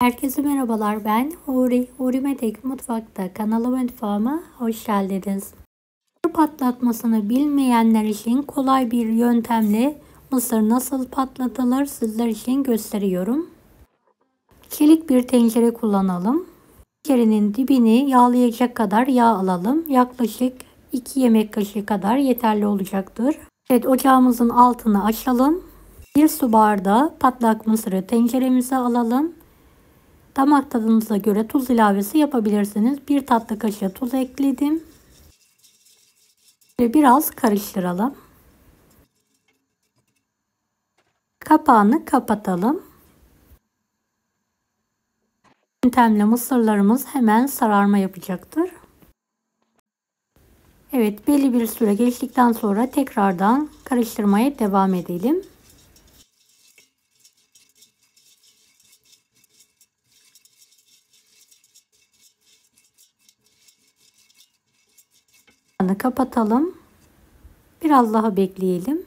Herkese merhabalar, ben Huri. Huri Medek Mutfak'ta kanalıma mutfağıma hoş geldiniz. Mısır patlatmasını bilmeyenler için kolay bir yöntemle mısır nasıl patlatılır sizler için gösteriyorum. Çelik bir tencere kullanalım. Tencerenin dibini yağlayacak kadar yağ alalım. Yaklaşık 2 yemek kaşığı kadar yeterli olacaktır. Evet, ocağımızın altını açalım. 1 su bardağı patlak mısırı tenceremize alalım. Damak tadınıza göre tuz ilavesi yapabilirsiniz. 1 tatlı kaşığı tuz ekledim. Ve biraz karıştıralım. Kapağını kapatalım. Yöntemle mısırlarımız hemen sararma yapacaktır. Evet, belli bir süre geçtikten sonra tekrardan karıştırmaya devam edelim. Kapağını kapatalım. Biraz daha bekleyelim.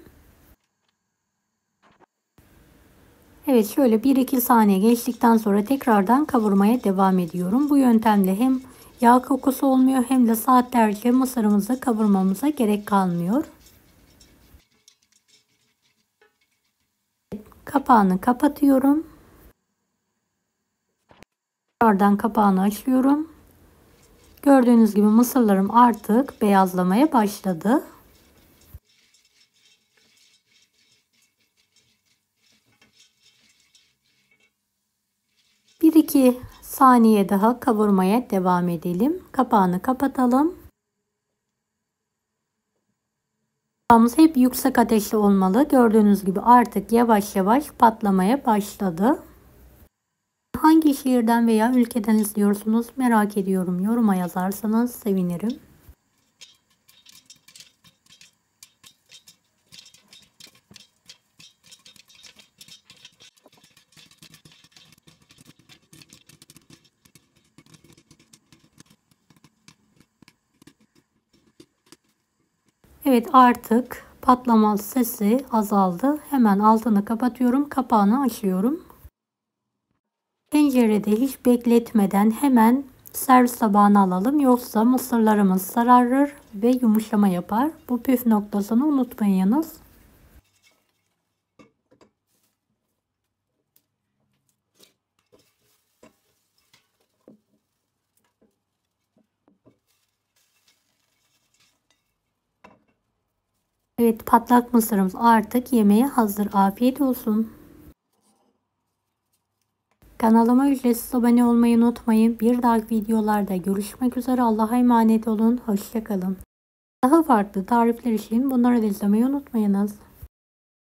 Evet, şöyle 1-2 saniye geçtikten sonra tekrardan kavurmaya devam ediyorum. Bu yöntemle hem yağ kokusu olmuyor hem de saatlerce mısırımızı kavurmamıza gerek kalmıyor. Kapağını kapatıyorum. Tekrardan kapağını açıyorum. Gördüğünüz gibi mısırlarım artık beyazlamaya başladı. Bir iki saniye daha kavurmaya devam edelim. Kapağını kapatalım. Yağımız hep yüksek ateşte olmalı. Gördüğünüz gibi artık yavaş yavaş patlamaya başladı. Hangi şehirden veya ülkeden izliyorsunuz merak ediyorum. Yoruma yazarsanız sevinirim. Evet, artık patlama sesi azaldı. Hemen altını kapatıyorum. Kapağını açıyorum. Tencerede hiç bekletmeden hemen servis tabağına alalım. Yoksa mısırlarımız sararır ve yumuşama yapar. Bu püf noktasını unutmayınız. Evet, patlak mısırımız artık yemeğe hazır. Afiyet olsun. Kanalıma ücretsiz abone olmayı unutmayın. Bir dahaki videolarda görüşmek üzere. Allah'a emanet olun. Hoşça kalın. Daha farklı tarifler için bunları da izlemeyi unutmayınız.